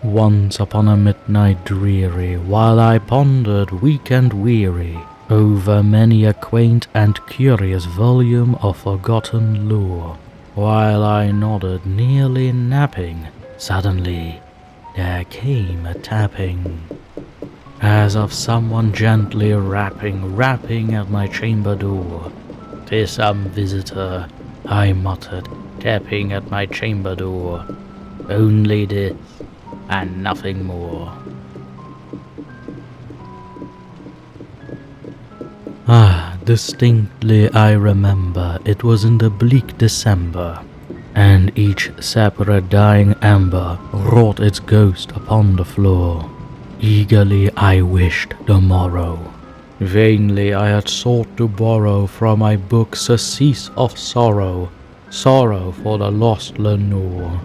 Once upon a midnight dreary, while I pondered weak and weary over many a quaint and curious volume of forgotten lore, while I nodded nearly napping, suddenly there came a tapping, as of someone gently rapping at my chamber door. "'Tis some visitor," I muttered, tapping at my chamber door. "Only this, and nothing more." Distinctly I remember it was in the bleak December, and each separate dying ember wrought its ghost upon the floor. Eagerly I wished the morrow. Vainly I had sought to borrow from my book surcease of sorrow, sorrow for the lost Lenore,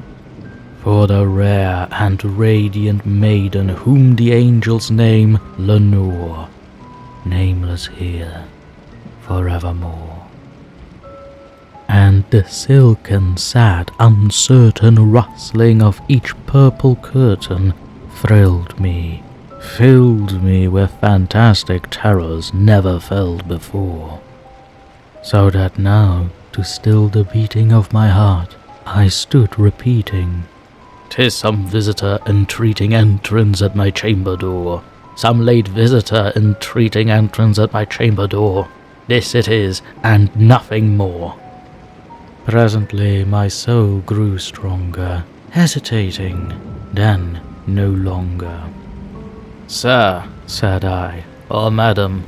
for the rare and radiant maiden whom the angels name Lenore, nameless here forevermore. And the silken, sad, uncertain rustling of each purple curtain thrilled me, filled me with fantastic terrors never felt before, so that now, to still the beating of my heart, I stood repeating, "'Tis some visitor entreating entrance at my chamber door, some late visitor entreating entrance at my chamber door. This it is, and nothing more." Presently my soul grew stronger, hesitating, then no longer. "Sir," said I, "or madam,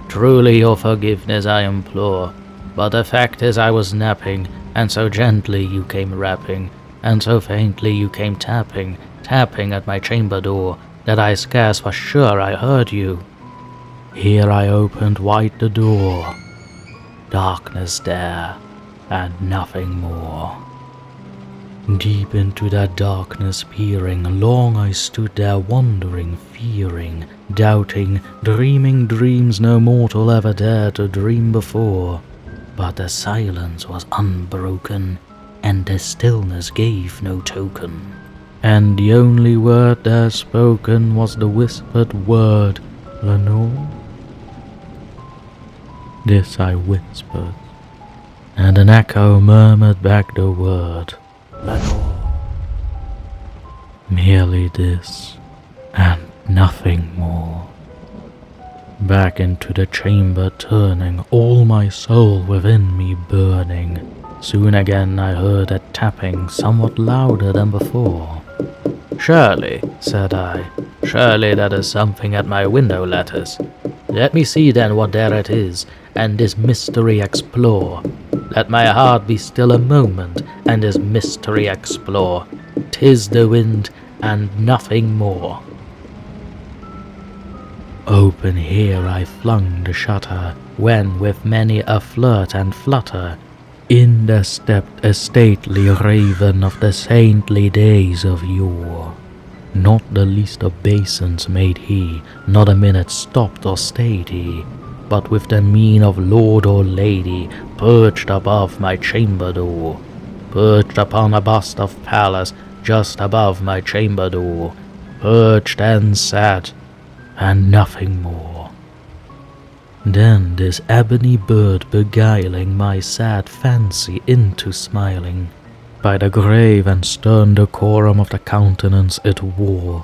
truly your forgiveness I implore, but the fact is I was napping, and so gently you came rapping, and so faintly you came tapping at my chamber door, that I scarce was sure I heard you." Here I opened wide the door. Darkness there, and nothing more. Deep into that darkness peering, long I stood there wondering, fearing, doubting, dreaming dreams no mortal ever dared to dream before. But the silence was unbroken, and the stillness gave no token, and the only word there spoken was the whispered word, "Lenore?" This I whispered, and an echo murmured back the word, "Lenore." Merely this, and nothing more. Back into the chamber turning, all my soul within me burning, soon again I heard a tapping somewhat louder than before. "Surely," said I, "surely that is something at my window lattice. Let me see then what there it is, and this mystery explore. Let my heart be still a moment, and this mystery explore. 'Tis the wind, and nothing more." Open here I flung the shutter, when with many a flirt and flutter, in there stepped a stately raven of the saintly days of yore. Not the least obeisance made he, not a minute stopped or stayed he, but with the mien of lord or lady, perched above my chamber door, perched upon a bust of Pallas just above my chamber door, perched and sat, and nothing more. Then this ebony bird beguiling my sad fancy into smiling, by the grave and stern decorum of the countenance it wore.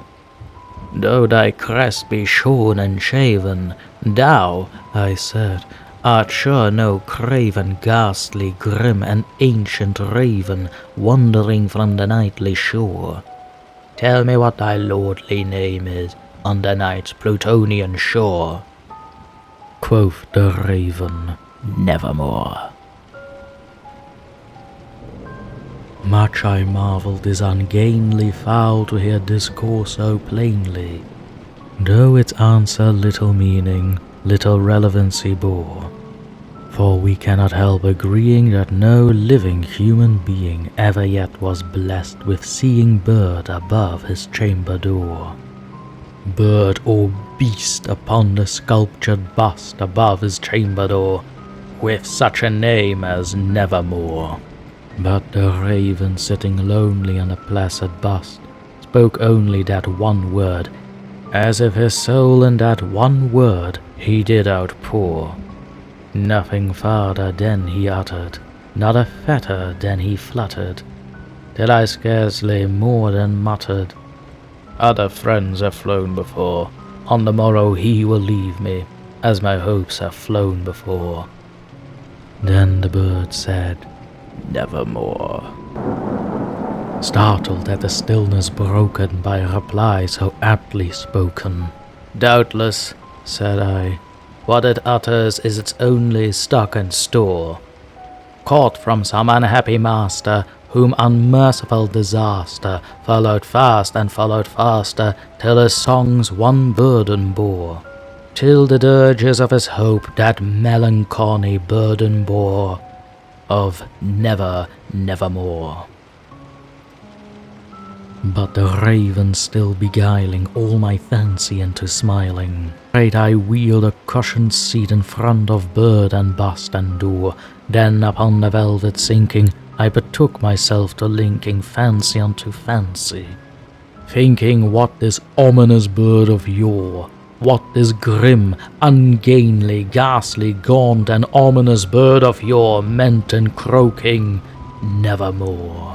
"Though thy crest be shorn and shaven, thou," I said, "art sure no craven, ghastly, grim, and ancient raven, wandering from the nightly shore. Tell me what thy lordly name is on the night's Plutonian shore." Quoth the raven, "Nevermore." Much I marvelled this ungainly fowl to hear discourse so plainly, though its answer little meaning, little relevancy bore. For we cannot help agreeing that no living human being ever yet was blessed with seeing bird above his chamber door, bird or beast upon the sculptured bust above his chamber door, with such a name as Nevermore. But the raven sitting lonely on a placid bust spoke only that one word, as if his soul in that one word he did outpour. Nothing farther than he uttered, not a fetter than he fluttered, till I scarcely more than muttered, "Other friends have flown before, on the morrow he will leave me, as my hopes have flown before." Then the bird said, "Nevermore," startled at the stillness broken by a reply so aptly spoken. "Doubtless," said I, "what it utters is its only stock and store, caught from some unhappy master, whom unmerciful disaster followed fast and followed faster, till his songs one burden bore, till the dirges of his hope that melancholy burden bore, of nevermore." But the raven still beguiling all my fancy into smiling, straight I wheeled a cushioned seat in front of bird and bust and door. Then upon the velvet sinking, I betook myself to linking fancy unto fancy, thinking what this ominous bird of yore, what this grim, ungainly, ghastly, gaunt, and ominous bird of yore meant in croaking "Nevermore."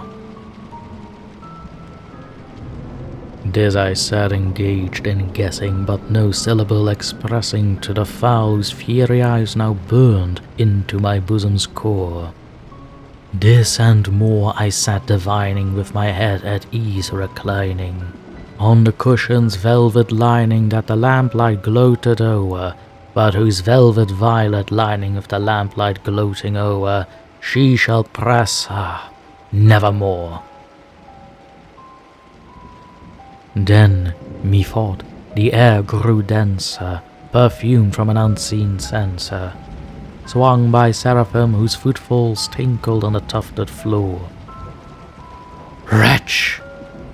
This I sat engaged in guessing, but no syllable expressing to the fowl whose fiery eyes now burned into my bosom's core. This and more I sat divining, with my head at ease reclining on the cushion's velvet lining that the lamplight gloated o'er, but whose velvet violet lining with the lamplight gloating o'er, she shall press, nevermore. Then, methought, the air grew denser, perfumed from an unseen censer, swung by seraphim whose footfalls tinkled on the tufted floor. "Wretch!"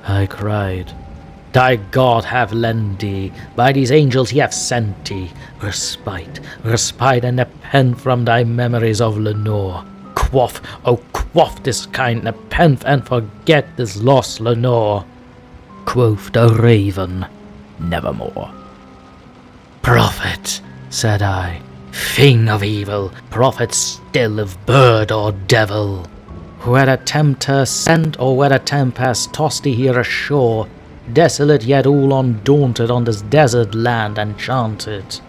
I cried, "thy God have lent thee, by these angels he hath sent thee, respite, and nepenthe from thy memories of Lenore. Quaff, oh quaff this kind nepenthe, and forget this lost Lenore." Quoth the raven, "Nevermore." "Prophet," said I, "thing of evil, prophet still of bird or devil, whether tempter sent or whether tempest tossed thee here ashore, desolate yet all undaunted, on this desert land enchanted,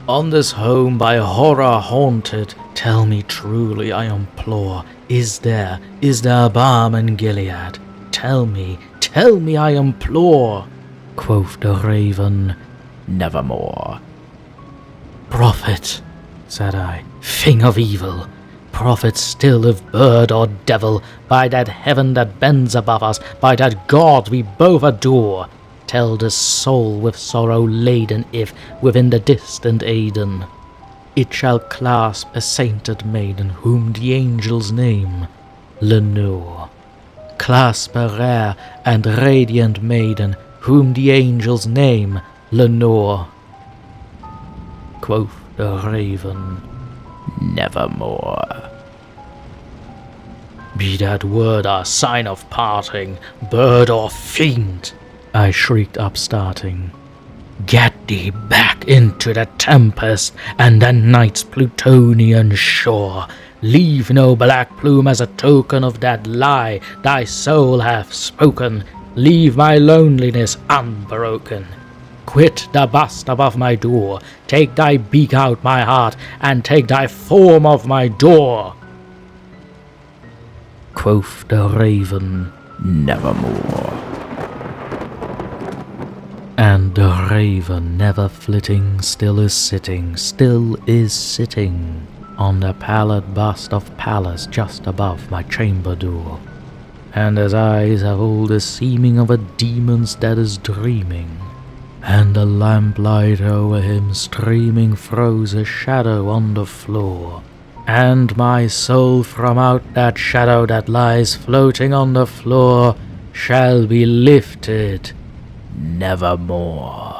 on this home by horror haunted, tell me truly, I implore, is there balm in Gilead? Tell me, I implore." Quoth the raven, "Nevermore." "Prophet," said I, "thing of evil, prophet still of bird or devil, by that heaven that bends above us, by that God we both adore, tell this soul with sorrow laden if, within the distant Aidenn, it shall clasp a sainted maiden whom the angels name Lenore. Clasp a rare and radiant maiden whom the angels name Lenore." Quoth the raven, "Nevermore." "Be that word our sign of parting, bird or fiend," I shrieked upstarting, "get thee back into the tempest and the night's Plutonian shore. Leave no black plume as a token of that lie thy soul hath spoken. Leave my loneliness unbroken. Quit the bust above my door. Take thy beak out my heart, and take thy form off my door." Quoth the raven, "Nevermore." And the raven, never flitting, still is sitting on the pallid bust of Pallas just above my chamber door, and his eyes have all the seeming of a demon's that is dreaming, and the lamplight o'er him streaming throws a shadow on the floor, and my soul from out that shadow that lies floating on the floor shall be lifted nevermore.